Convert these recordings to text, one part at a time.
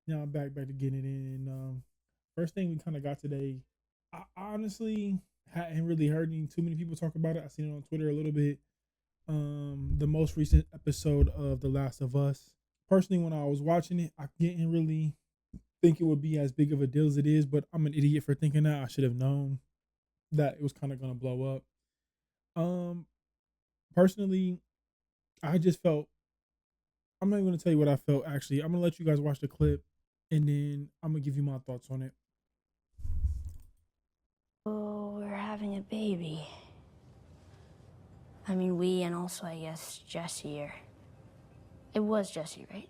Now I'm back to getting it in. First thing we kind of got today. I honestly hadn't really heard too many people talk about it. I seen it on Twitter a little bit. The most recent episode of The Last of Us. Personally, when I was watching it, I didn't really think it would be as big of a deal as it is. But I'm an idiot for thinking that. I should have known that it was kind of gonna blow up. Um, Personally, I just felt. I'm not even gonna tell you what I felt. Actually, I'm gonna let you guys watch the clip, and then I'm gonna give you my thoughts on it. Oh, we're having a baby. I mean, we and also, I guess, Jesse here. It was Jesse, right?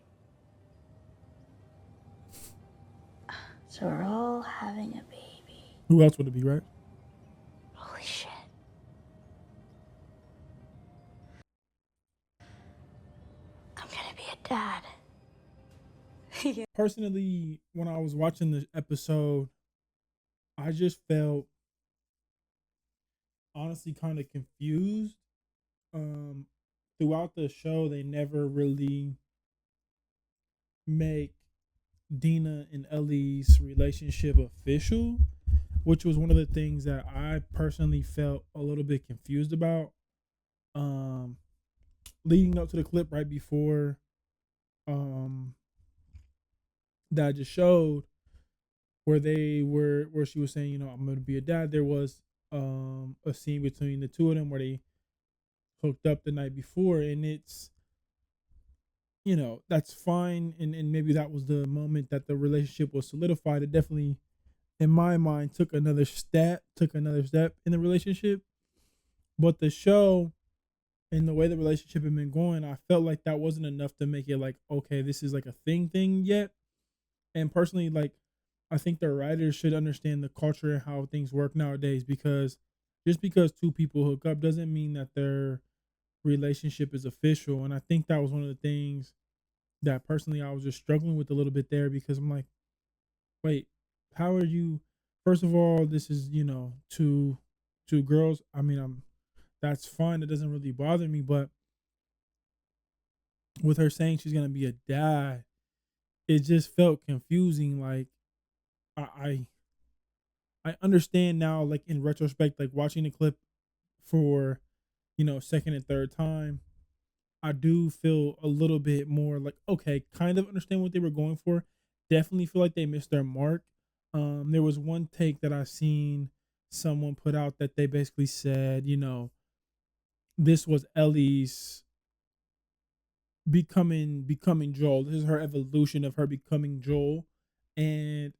So we're all having a baby. Who else would it be, right? Holy shit. I'm gonna be a dad. Personally, when I was watching the episode, I just felt honestly kind of confused. Um, Throughout the show, they never really make Dina and Ellie's relationship official, which was one of the things that I personally felt a little bit confused about. Um, Leading up to the clip right before um that I just showed, where she was saying, I'm gonna be a dad, there was a scene between the two of them where they hooked up the night before, and it's that's fine, and maybe that was the moment that the relationship was solidified. It definitely, in my mind, took another step in the relationship. But the show and the way the relationship had been going, I felt like that wasn't enough to make it like, okay, this is like a thing yet. And personally, like, I think the writers should understand the culture and how things work nowadays, because just because two people hook up doesn't mean that their relationship is official. And I think that was one of the things that personally I was just struggling with a little bit there, because I'm like, wait, how are you? First of all, this is, two girls. I mean, that's fine. It doesn't really bother me, but with her saying she's gonna be a dad, it just felt confusing. Like, I I understand now, like in retrospect, like watching the clip for, second and third time, I do feel a little bit more like, okay, kind of understand what they were going for. Definitely feel like they missed their mark. There was one take that I seen someone put out that they basically said, this was Ellie's becoming Joel. This is her evolution of her becoming Joel. And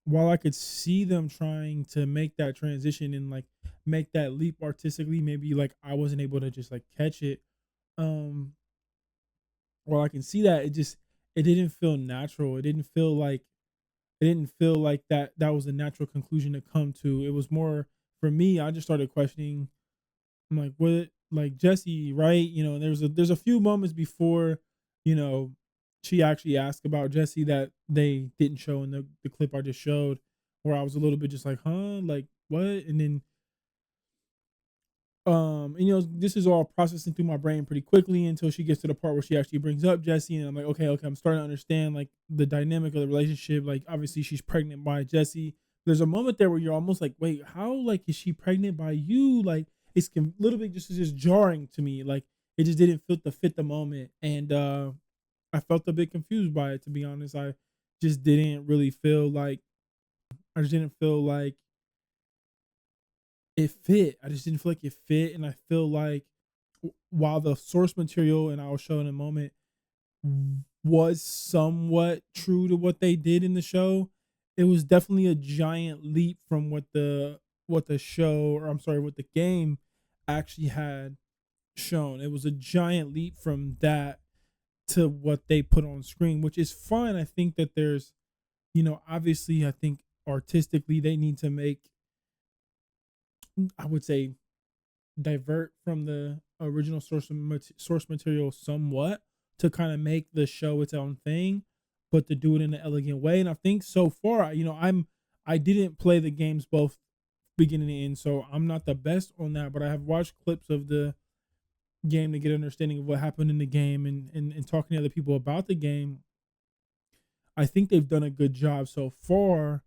while I could see them trying to make that transition and like make that leap artistically, maybe like I wasn't able to just like catch it. Um, while I can see that, it didn't feel natural. It didn't feel like that was a natural conclusion to come to. It was more for me. I just started questioning. I'm like, what? Like Jesse, right? There's a few moments before, you know, she actually asked about Jesse that they didn't show in the clip I just showed, where I was a little bit just like, huh, like what? And then this is all processing through my brain pretty quickly until she gets to the part where she actually brings up Jesse, and I'm like, okay, I'm starting to understand like the dynamic of the relationship. Like obviously she's pregnant by Jesse. There's a moment there where you're almost like, wait, how, like, is she pregnant by you? Like it's a little bit just jarring to me. Like it just didn't fit the moment, and I felt a bit confused by it, to be honest. Just didn't really feel like I just didn't feel like it fit. I just didn't feel like it fit, and I feel like while the source material, and I'll show in a moment, was somewhat true to what they did in the show, it was definitely a giant leap from what the show, or I'm sorry, what the game actually had shown. It was a giant leap from that to what they put on screen, which is fine. I think that there's, obviously, I think artistically they need to make, I would say, divert from the original source material somewhat to kind of make the show its own thing, but to do it in an elegant way. And I think so far, I didn't play the games both beginning and end, so I'm not the best on that. But I have watched clips of the game to get an understanding of what happened in the game, and talking to other people about the game. I think they've done a good job so far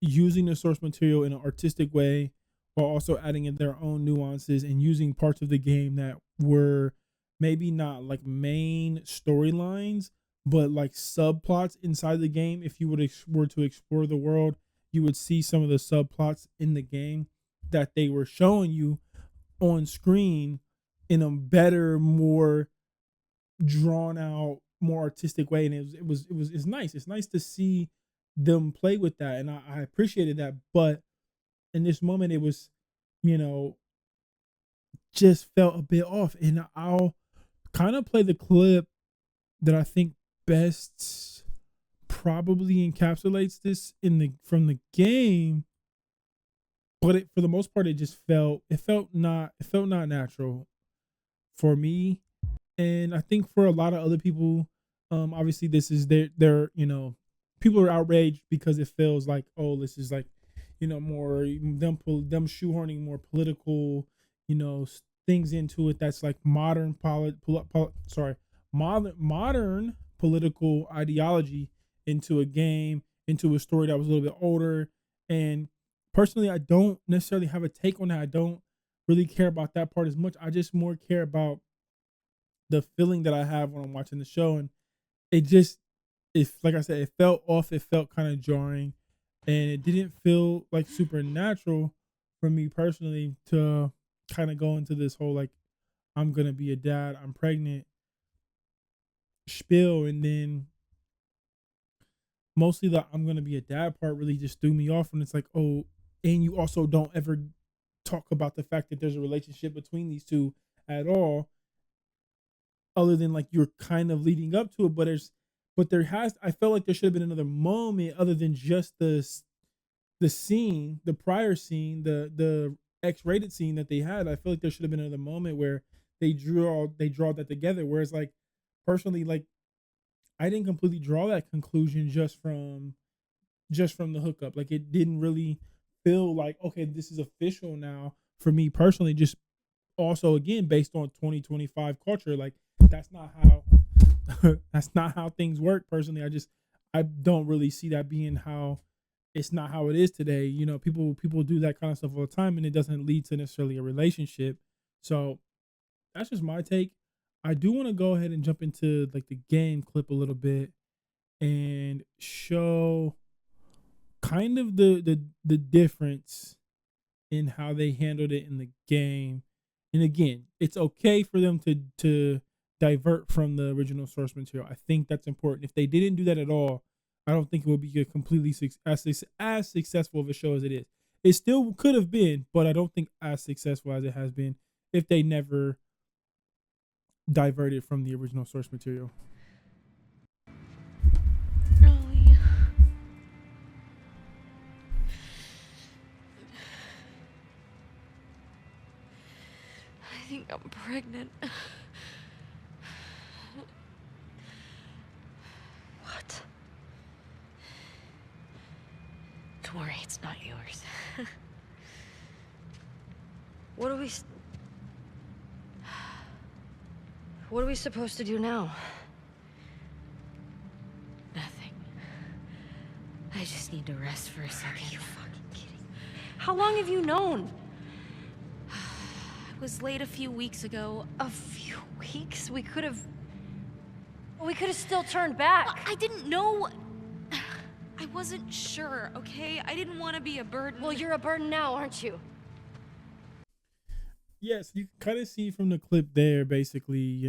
using the source material in an artistic way while also adding in their own nuances and using parts of the game that were maybe not like main storylines but like subplots inside the game. If you were to explore the world, you would see some of the subplots in the game that they were showing you on screen in a better, more drawn out, more artistic way. And it's nice. It's nice to see them play with that, and I appreciated that. But in this moment, it was, you know, just felt a bit off. And I'll kind of play the clip that I think best probably encapsulates this in the from the game. But for the most part, it felt not natural for me, and I think for a lot of other people, obviously this is their people are outraged because it feels like, oh, this is like, more them shoehorning more political, things into it that's like modern political ideology into a game, into a story that was a little bit older. And personally, I don't necessarily have a take on that. I don't really care about that part as much. I just more care about the feeling that I have when I'm watching the show. And it just, if like I said, it felt off. It felt kind of jarring, and it didn't feel like supernatural for me personally to kind of go into this whole like I'm gonna be a dad, I'm pregnant spiel, and then mostly the I'm gonna be a dad part really just threw me off. And it's like, oh, and you also don't ever talk about the fact that there's a relationship between these two at all, other than like you're kind of leading up to it. But there has, I felt like there should have been another moment other than just the scene, the prior scene, the X-rated scene that they had. I feel like there should have been another moment where they draw that together. Whereas like personally, like I didn't completely draw that conclusion just from the hookup. Like it didn't really feel like, okay, this is official now for me personally. Just also again based on 2025 culture, like that's not how that's not how things work. Personally, I don't really see that being how, it's not how it is today. People do that kind of stuff all the time, and it doesn't lead to necessarily a relationship. So that's just my take. I do want to go ahead and jump into like the game clip a little bit and show kind of the difference in how they handled it in the game. And again, it's okay for them to divert from the original source material. I think that's important. If they didn't do that at all, I don't think it would be a completely as successful of a show as it is. It still could have been, but I don't think as successful as it has been if they never diverted from the original source material. Ellie. I think I'm pregnant. What? Don't worry, it's not yours. What are we... What are we supposed to do now? Nothing. I just need to rest for a second. Are you fucking kidding? How long have you known? I was late a few weeks ago. A few weeks? We could have still turned back. I didn't know. I wasn't sure, okay? I didn't want to be a burden. Well, you're a burden now, aren't you? Yes, you can kind of see from the clip there, basically,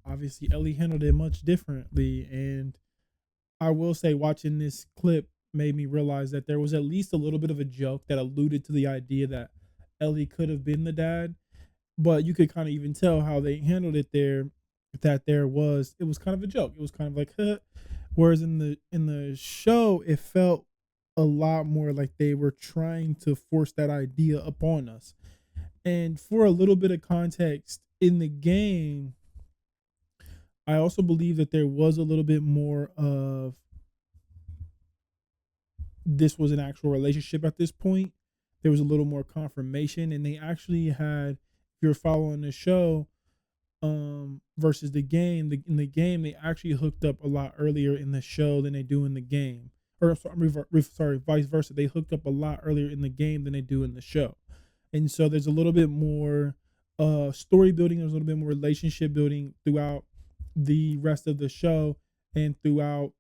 obviously Ellie handled it much differently. And I will say, watching this clip made me realize that there was at least a little bit of a joke that alluded to the idea that Ellie could have been the dad. But you could kind of even tell how they handled it there, that it was kind of a joke. It was kind of like, huh. Whereas in the show, it felt a lot more like they were trying to force that idea upon us. And for a little bit of context, in the game, I also believe that there was a little bit more of this was an actual relationship at this point. There was a little more confirmation, and they actually had, if you're following the show, versus the game. In the game, they actually hooked up a lot earlier in the show than they do in the game. Or sorry, vice versa. They hooked up a lot earlier in the game than they do in the show, and so there's a little bit more story building. There's a little bit more relationship building throughout the rest of the show and throughout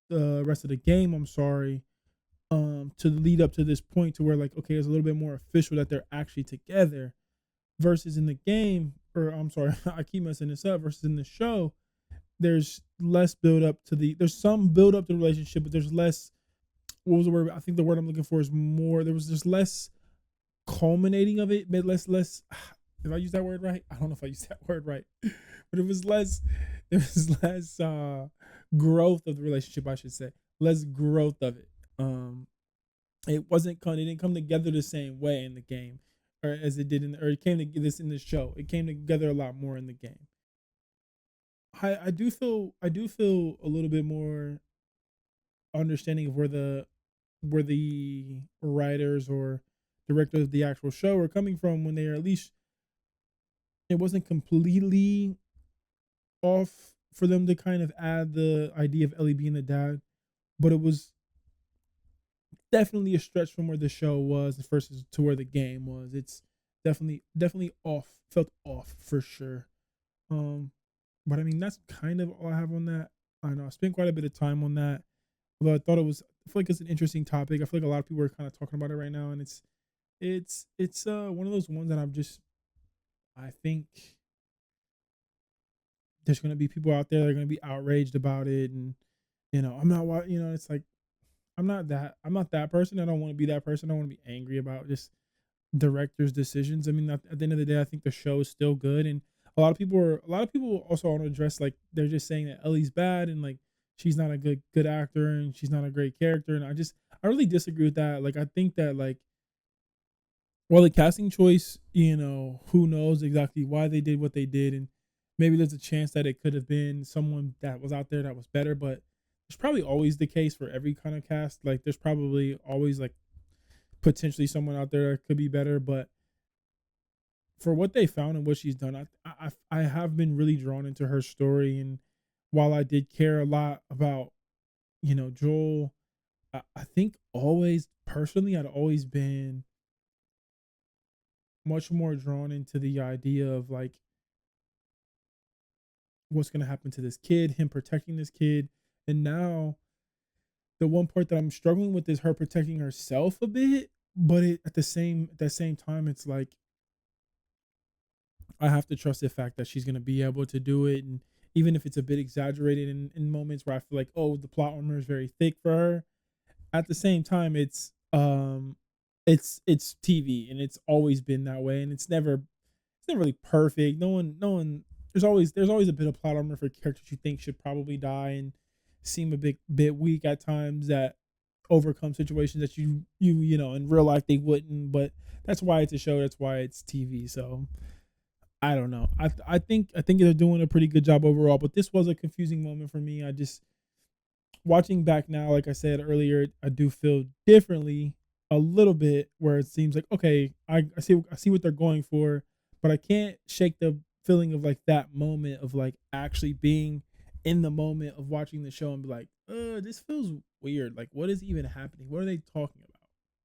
the rest of the game. I'm sorry, to lead up to this point to where like okay, it's a little bit more official that they're actually together versus in the game, or I'm sorry, I keep messing this up. Versus in the show, there's less build up to there's some build up to the relationship, but there's less. What was the word? I think the word I'm looking for is more. There was just less culminating of it, but less. If I use that word right, I don't know if I use that word right, but it was less. There was less growth of the relationship, I should say, less growth of it. It wasn't. It didn't come together the same way in the game, or as it did or it came to this in the show. It came together a lot more in the game. I do feel a little bit more understanding of where the writers or directors of the actual show are coming from when they are at least it wasn't completely off for them to kind of add the idea of Ellie being the dad, but it was definitely a stretch from where the show was versus to where the game was. It's definitely off, felt off for sure. Um, but I mean that's kind of all I have on that. I know I spent quite a bit of time on that. Although I feel like it's an interesting topic. I feel like a lot of people are kind of talking about it right now, and it's one of those ones that I think there's gonna be people out there that are gonna be outraged about it, and I'm not it's like I'm not that person. I don't want to be that person. I want to be angry about just directors' decisions. I mean, at the end of the day, I think the show is still good, and a lot of people also want to address like they're just saying that Ellie's bad and like she's not a good actor and she's not a great character, and I really disagree with that. Like I think that like while the casting choice, who knows exactly why they did what they did, and maybe there's a chance that it could have been someone that was out there that was better, but it's probably always the case for every kind of cast. Like there's probably always like potentially someone out there that could be better, but for what they found and what she's done, I have been really drawn into her story. And while I did care a lot about Joel, I think always personally I'd always been much more drawn into the idea of like what's gonna happen to this kid, him protecting this kid, and now the one part that I'm struggling with is her protecting herself a bit, but at the same time, it's like I have to trust the fact that she's gonna be able to do it, and even if it's a bit exaggerated in moments where I feel like, oh, the plot armor is very thick for her. At the same time, it's TV, and it's always been that way, and it's never really perfect. No one. There's always a bit of plot armor for characters you think should probably die and seem a bit weak at times that overcome situations that in real life they wouldn't. But that's why it's a show. That's why it's TV. So I don't know. I think they're doing a pretty good job overall. But this was a confusing moment for me. I just watching back now, like I said earlier, I do feel differently a little bit where it seems like okay, I see what they're going for, but I can't shake the feeling of like that moment of like actually being in the moment of watching the show and be like, this feels weird. Like what is even happening? What are they talking